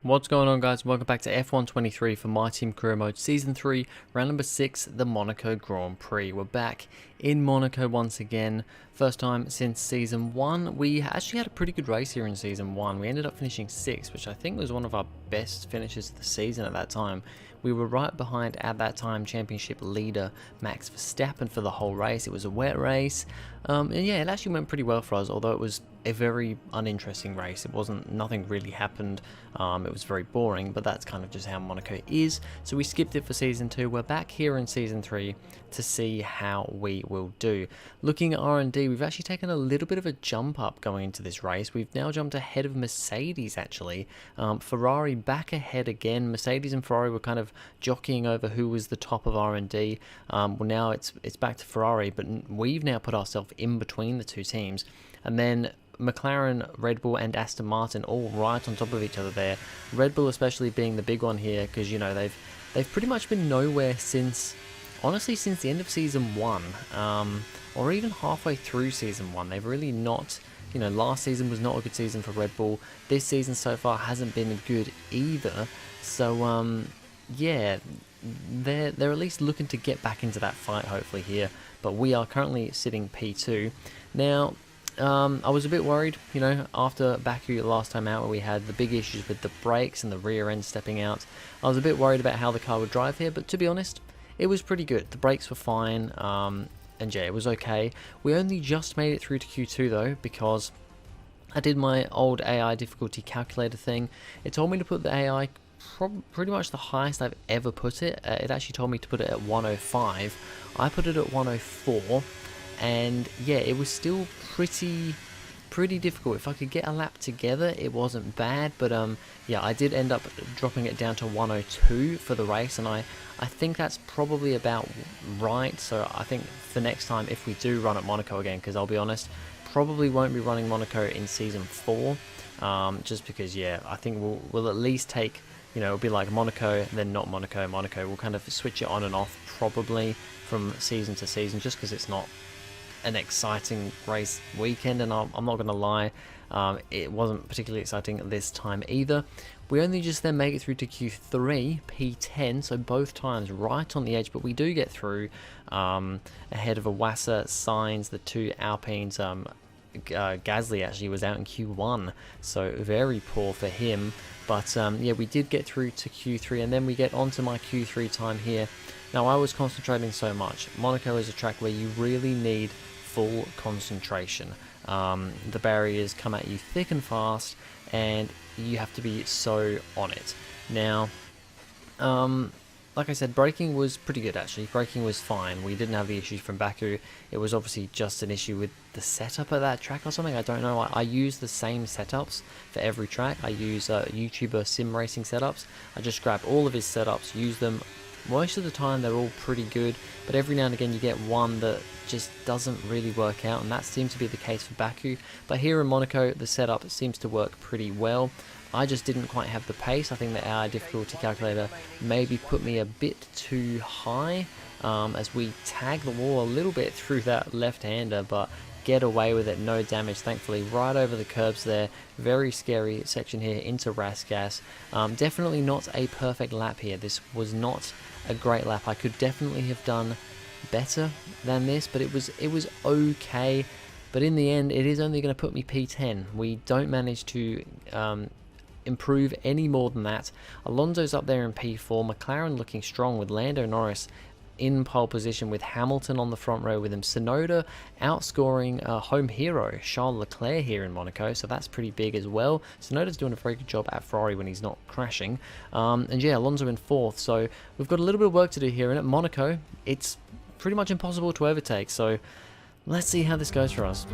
What's going on, guys? Welcome back to F123 for My Team Career Mode Season 3, round number 6, the Monaco Grand Prix. We're back in Monaco once again. First time since Season 1. We actually had a pretty good race here in Season 1. We ended up finishing 6th, which I think was one of our best finishes of the season at that time. We were right behind, at that time, championship leader Max Verstappen for the whole race. It was a wet race. And yeah, it actually went pretty well for us, although it was a very uninteresting race. Nothing really happened. It was very boring, but that's kind of just how Monaco is. So we skipped it for Season 2. We're back here in Season 3 to see how we will do. Looking at R&D, we've actually taken a little bit of a jump up going into this race. We've now jumped ahead of Mercedes, actually. Ferrari back ahead again. Mercedes and Ferrari were kind of jockeying over who was the top of R&D. Well, now it's back to Ferrari, but we've now put ourselves in between the two teams. And then McLaren, Red Bull and Aston Martin all right on top of each other there. Red Bull especially being the big one here because, you know, they've pretty much been nowhere since, honestly, since the end of Season 1, or even halfway through Season 1. They've really not, you know, last season was not a good season for Red Bull. This season so far hasn't been good either. So, yeah, they're at least looking to get back into that fight hopefully here. But we are currently sitting P2. Now, I was a bit worried, you know, after Baku last time out where we had the big issues with the brakes and the rear end stepping out. I was a bit worried about how the car would drive here, but to be honest, it was pretty good. The brakes were fine, and yeah, it was okay. We only just made it through to Q2 though, because I did my old AI difficulty calculator thing. It told me to put the AI pretty much the highest I've ever put it. It actually told me to put it at 105. I put it at 104. And yeah, it was still pretty difficult. If I could get a lap together, it wasn't bad, but yeah, I did end up dropping it down to 102 for the race, and I think that's probably about right. So I think for next time, if we do run at Monaco again, because I'll be honest, probably won't be running Monaco in Season 4, just because, yeah, I think we'll at least take, you know, it'll be like Monaco, then not Monaco, Monaco. We'll kind of switch it on and off probably from season to season, just because it's not an exciting race weekend, and I'm not going to lie, it wasn't particularly exciting this time either. We only just then make it through to Q3, P10, so both times right on the edge, but we do get through ahead of Iwasa, Sainz, the two Alpines. Gasly actually was out in Q1, so very poor for him, but yeah, we did get through to Q3, and then we get onto my Q3 time here. Now, I was concentrating so much. Monaco is a track where you really need full concentration. The barriers come at you thick and fast, and you have to be so on it. Now, like I said, braking was pretty good actually. Braking was fine. We didn't have the issues from Baku. It was obviously just an issue with the setup of that track or something. I don't know. I use the same setups for every track. I use YouTuber sim racing setups. I just grab all of his setups, use them. Most of the time they're all pretty good, but every now and again you get one that just doesn't really work out, and that seems to be the case for Baku. But here in Monaco, the setup seems to work pretty well. I just didn't quite have the pace. I think the AI difficulty calculator maybe put me a bit too high, as we tag the wall a little bit through that left-hander, but get away with it, no damage thankfully, right over the curbs there. Very scary section here into Rasgas. Definitely not a perfect lap here. This was not a great lap. I could definitely have done better than this, but it was okay. But in the end, it is only going to put me P10. We don't manage to improve any more than that. Alonso's up there in P4. McLaren looking strong with Lando Norris in pole position with Hamilton on the front row with him. Tsunoda outscoring home hero Charles Leclerc here in Monaco, so that's pretty big as well. Tsunoda's doing a very good job at Ferrari when he's not crashing. And yeah, Alonso in 4th, so we've got a little bit of work to do here. And at Monaco, it's pretty much impossible to overtake, so let's see how this goes for us.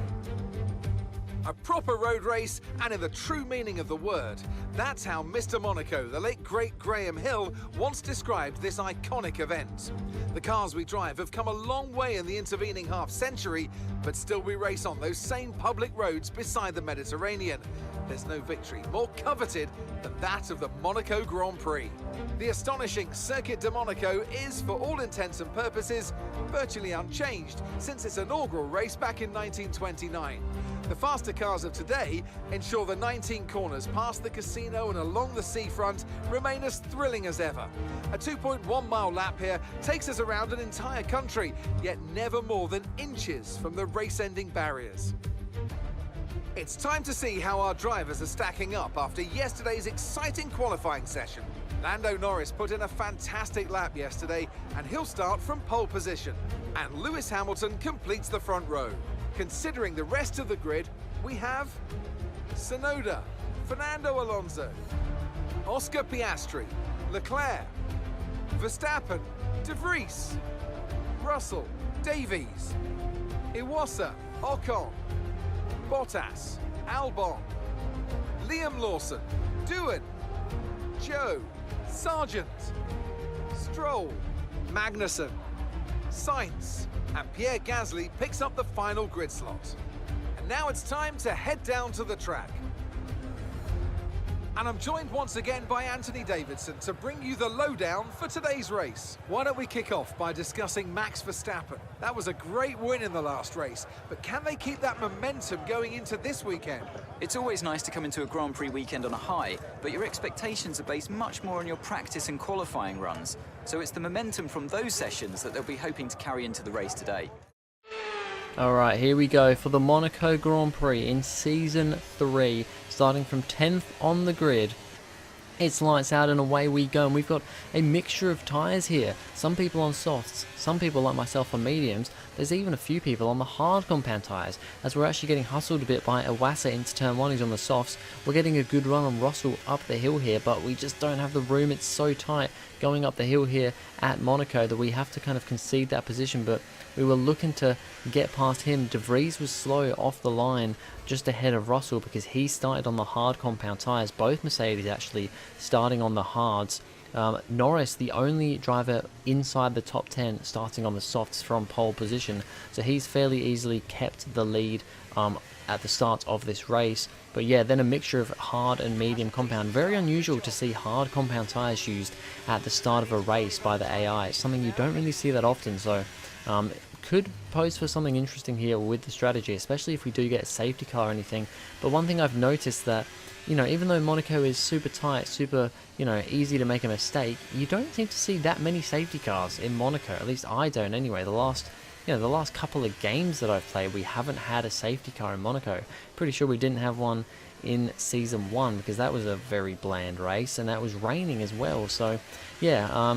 A proper road race, and in the true meaning of the word. That's how Mr. Monaco, the late great Graham Hill, once described this iconic event. The cars we drive have come a long way in the intervening half-century, but still we race on those same public roads beside the Mediterranean. There's no victory more coveted than that of the Monaco Grand Prix. The astonishing Circuit de Monaco is, for all intents and purposes, virtually unchanged since its inaugural race back in 1929. The faster cars of today ensure the 19 corners past the casino and along the seafront remain as thrilling as ever. A 2.1-mile lap here takes us around an entire country, yet never more than inches from the race-ending barriers. It's time to see how our drivers are stacking up after yesterday's exciting qualifying session. Lando Norris put in a fantastic lap yesterday, and he'll start from pole position. And Lewis Hamilton completes the front row. Considering the rest of the grid, we have Tsunoda, Fernando Alonso, Oscar Piastri, Leclerc, Verstappen, De Vries, Russell, Davies, Iwasa, Ocon, Bottas, Albon, Liam Lawson, Doohan, Joe, Sargent, Stroll, Magnussen, Sainz, and Pierre Gasly picks up the final grid slot. And now it's time to head down to the track. And I'm joined once again by Anthony Davidson to bring you the lowdown for today's race. Why don't we kick off by discussing Max Verstappen? That was a great win in the last race, but can they keep that momentum going into this weekend? It's always nice to come into a Grand Prix weekend on a high, but your expectations are based much more on your practice and qualifying runs. So it's the momentum from those sessions that they'll be hoping to carry into the race today. Alright, here we go for the Monaco Grand Prix in Season 3, starting from 10th on the grid. It's lights out and away we go, and we've got a mixture of tyres here. Some people on softs, some people like myself on mediums. There's even a few people on the hard compound tyres, as we're actually getting hustled a bit by Iwasa into turn 1, he's on the softs. We're getting a good run on Russell up the hill here, but we just don't have the room. It's so tight going up the hill here at Monaco that we have to kind of concede that position, but we were looking to get past him. De Vries was slow off the line just ahead of Russell because he started on the hard compound tyres. Both Mercedes actually starting on the hards. Norris, the only driver inside the top 10 starting on the softs from pole position, so he's fairly easily kept the lead at the start of this race. But yeah, then a mixture of hard and medium compound. Very unusual to see hard compound tyres used at the start of a race by the AI. It's something you don't really see that often, so could pose for something interesting here with the strategy, especially if we do get a safety car or anything. But one thing I've noticed that, you know, even though Monaco is super tight, super, you know, easy to make a mistake, you don't seem to see that many safety cars in Monaco. At least I don't anyway. The last couple of games that I've played, we haven't had a safety car in Monaco. Pretty sure we didn't have one in Season 1 because that was a very bland race and that was raining as well. So yeah,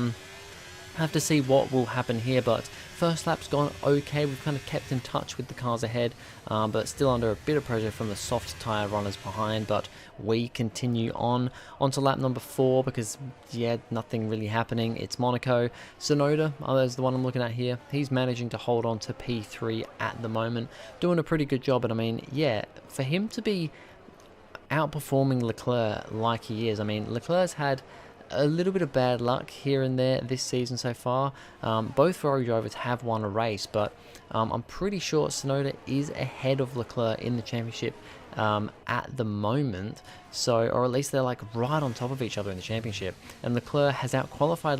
have to see what will happen here, but first lap's gone okay. We've kind of kept in touch with the cars ahead, but still under a bit of pressure from the soft tyre runners behind. But we continue on to lap number 4 because, yeah, nothing really happening. It's Monaco. Tsunoda, there's the one I'm looking at here. He's managing to hold on to P3 at the moment, doing a pretty good job. And I mean, yeah, for him to be outperforming Leclerc like he is, I mean, Leclerc's had a little bit of bad luck here and there this season so far. Both Ferrari drivers have won a race, but I'm pretty sure Tsunoda is ahead of Leclerc in the championship at the moment. So, or at least they're like right on top of each other in the championship. And Leclerc has outqualified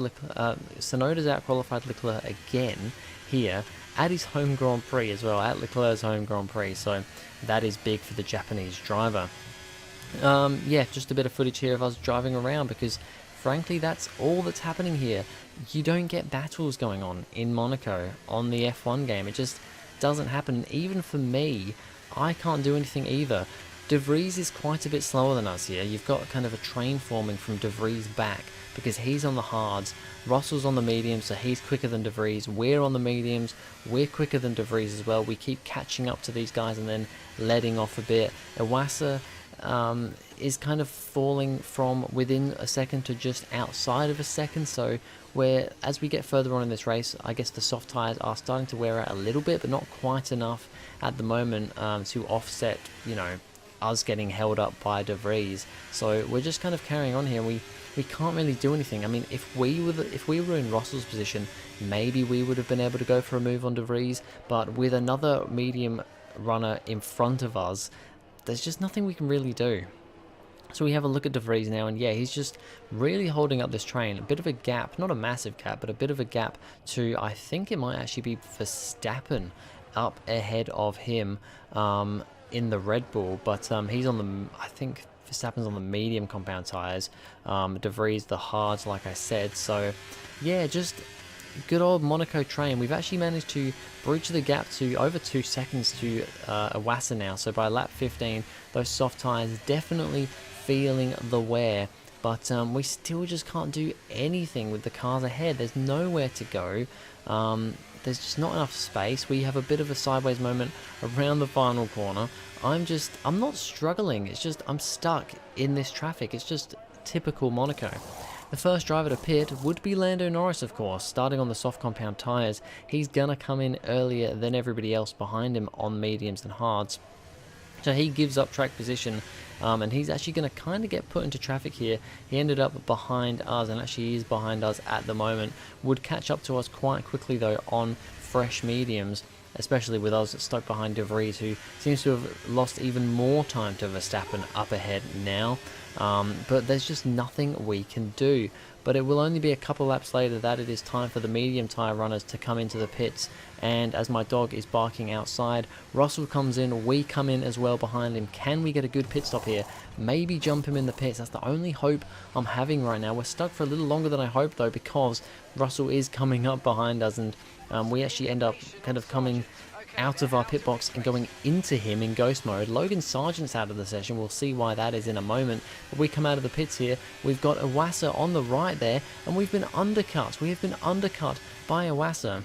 Tsunoda's outqualified Leclerc again here at his home Grand Prix as well, at Leclerc's home Grand Prix. So that is big for the Japanese driver. Yeah, just a bit of footage here of us driving around because frankly, that's all that's happening here. You don't get battles going on in Monaco on the F1 game. It just doesn't happen. Even for me, I can't do anything either. De Vries is quite a bit slower than us here. You've got kind of a train forming from De Vries back because he's on the hards. Russell's on the mediums, so he's quicker than De Vries. We're on the mediums. We're quicker than De Vries as well. We keep catching up to these guys and then letting off a bit. Iwasa is kind of falling from within a second to just outside of a second, so as we get further on in this race, I guess the soft tyres are starting to wear out a little bit, but not quite enough at the moment to offset, you know, us getting held up by De Vries. So we're just kind of carrying on here. We can't really do anything. I mean, if we were in Russell's position, maybe we would have been able to go for a move on De Vries, but with another medium runner in front of us, there's just nothing we can really do. So we have a look at De Vries now, and yeah, he's just really holding up this train. A bit of a gap, not a massive gap, but a bit of a gap to, I think it might actually be Verstappen up ahead of him. in the Red Bull, but he's on the, I think Verstappen's on the medium compound tyres, De Vries the hards, like I said. So yeah, just good old Monaco train. We've actually managed to breach the gap to over 2 seconds to Iwasa now. So by lap 15, those soft tyres definitely feeling the wear. But we still just can't do anything with the cars ahead. There's nowhere to go. There's just not enough space. We have a bit of a sideways moment around the final corner. I'm not struggling. It's just I'm stuck in this traffic. It's just typical Monaco. The first driver to pit would be Lando Norris, of course, starting on the soft compound tyres. He's gonna come in earlier than everybody else behind him on mediums and hards. So he gives up track position, and he's actually going to kind of get put into traffic here. He ended up behind us, and actually is behind us at the moment. Would catch up to us quite quickly, though, on fresh mediums, especially with us stuck behind De Vries, who seems to have lost even more time to Verstappen up ahead now. But there's just nothing we can do. But it will only be a couple laps later that it is time for the medium tyre runners to come into the pits. And as my dog is barking outside, Russell comes in, we come in as well behind him. Can we get a good pit stop here? Maybe jump him in the pits. That's the only hope I'm having right now. We're stuck for a little longer than I hoped, though, because Russell is coming up behind us, and we actually end up kind of coming out of our pit box and going into him in ghost mode. Logan Sargent's out of the session. We'll see why that is in a moment. But we come out of the pits here. We've got Iwasa on the right there, and we've been undercut. We have been undercut by Iwasa.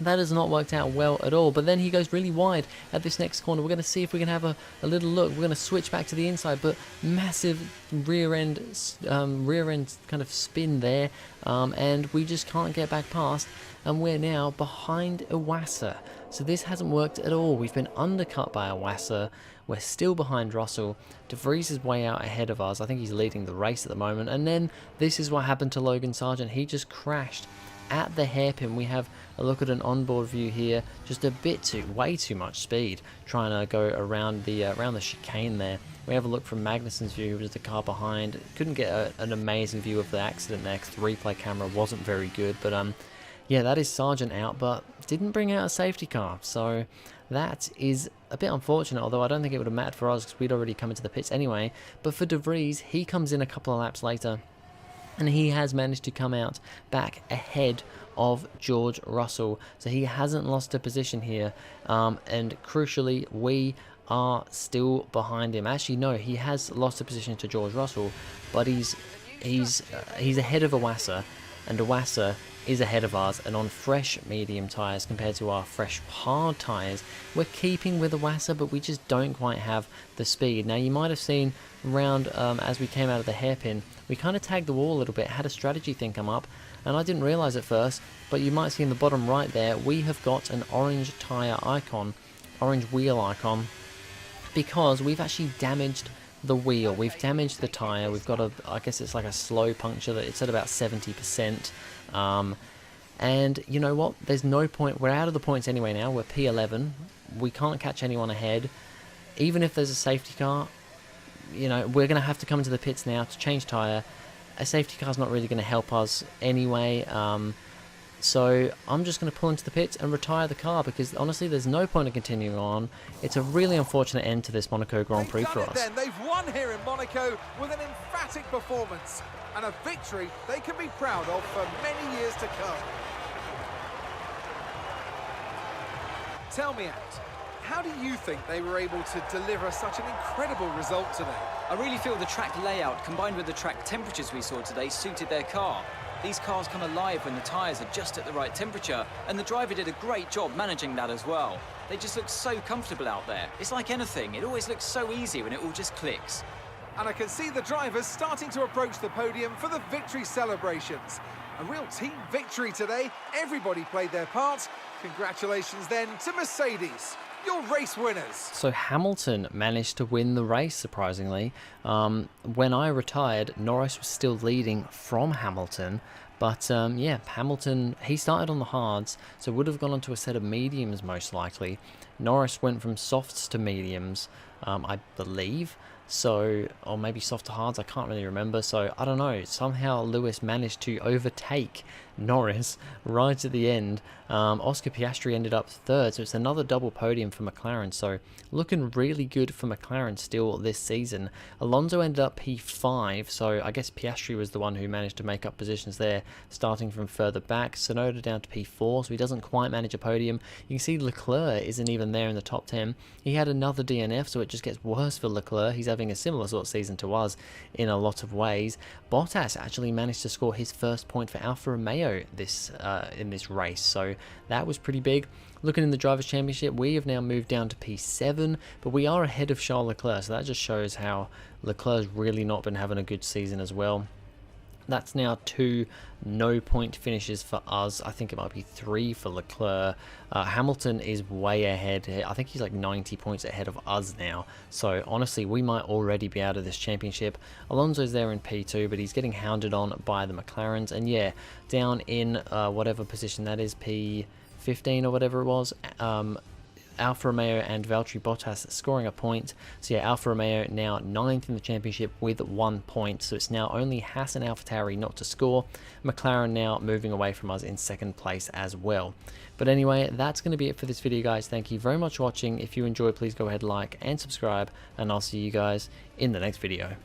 That has not worked out well at all. But then he goes really wide at this next corner. We're going to see if we can have a little look. We're going to switch back to the inside, but massive rear end kind of spin there, and we just can't get back past. And we're now behind Iwasa. So this hasn't worked at all. We've been undercut by Iwasa. We're still behind Russell. De Vries is way out ahead of us. I think he's leading the race at the moment. And then this is what happened to Logan Sargent. He just crashed at the hairpin. We have a look at an onboard view here. Just way too much speed trying to go around the chicane there. We have a look from Magnussen's view, who was the car behind. Couldn't get an amazing view of the accident there because the replay camera wasn't very good. But yeah, that is Sargent out, but didn't bring out a safety car. So that is a bit unfortunate, although I don't think it would have mattered for us because we'd already come into the pits anyway. But for De Vries, he comes in a couple of laps later, and he has managed to come out back ahead of George Russell. So he hasn't lost a position here. And crucially, we are still behind him. Actually, no, he has lost a position to George Russell, but he's ahead of Iwasa, and Iwasa is ahead of us, and on fresh medium tyres compared to our fresh hard tyres, we're keeping with Iwasa, but we just don't quite have the speed. Now, you might have seen around as we came out of the hairpin, we kind of tagged the wall a little bit, had a strategy thing come up, and I didn't realise at first, but you might see in the bottom right there, we have got an orange tyre icon, orange wheel icon, because we've actually damaged the wheel. We've damaged the tyre. We've got I guess it's like a slow puncture that it's at about 70%. And you know what? There's no point. We're out of the points anyway now. We're P11. We can't catch anyone ahead. Even if there's a safety car, you know, we're going to have to come into the pits now to change tyre. A safety car's not really going to help us anyway. So I'm just going to pull into the pits and retire the car because honestly there's no point in continuing on. It's a really unfortunate end to this Monaco Grand Prix for us. Then they've won here in Monaco with an emphatic performance and a victory they can be proud of for many years to come. Tell me, Ant, how do you think they were able to deliver such an incredible result today? I really feel the track layout combined with the track temperatures we saw today suited their car. These cars come alive when the tyres are just at the right temperature, and the driver did a great job managing that as well. They just look so comfortable out there. It's like anything, it always looks so easy when it all just clicks. And I can see the drivers starting to approach the podium for the victory celebrations. A real team victory today. Everybody played their part. Congratulations then to Mercedes, your race winners. So Hamilton managed to win the race, surprisingly. When I retired, Norris was still leading from Hamilton. But yeah, Hamilton, he started on the hards, so would have gone onto a set of mediums most likely. Norris went from softs to mediums, I believe. So, or maybe soft to hards, I can't really remember. So, I don't know. Somehow Lewis managed to overtake Norris right at the end. Oscar Piastri ended up third, so it's another double podium for McLaren, so looking really good for McLaren still this season. Alonso ended up P5, so I guess Piastri was the one who managed to make up positions there, starting from further back. Tsunoda down to P4, so he doesn't quite manage a podium. You can see Leclerc isn't even there in the top 10. He had another DNF, so it just gets worse for Leclerc. He's having a similar sort of season to us in a lot of ways. Bottas actually managed to score his first point for Alfa Romeo in this race, so that was pretty big. Looking in the Drivers' Championship, we have now moved down to P7, but we are ahead of Charles Leclerc, so that just shows how Leclerc's really not been having a good season as well. That's now 2 no-point finishes for us. I think it might be 3 for Leclerc. Hamilton is way ahead. I think he's like 90 points ahead of us now. So honestly, we might already be out of this championship. Alonso's there in P2, but he's getting hounded on by the McLarens. And yeah, down in whatever position that is, P15 or whatever it was, Alfa Romeo and Valtteri Bottas scoring a point. So yeah, Alfa Romeo now 9th in the championship with 1 point. So it's now only Haas and AlphaTauri not to score. McLaren now moving away from us in 2nd place as well. But anyway, that's going to be it for this video, guys. Thank you very much for watching. If you enjoyed, please go ahead, like and subscribe, and I'll see you guys in the next video.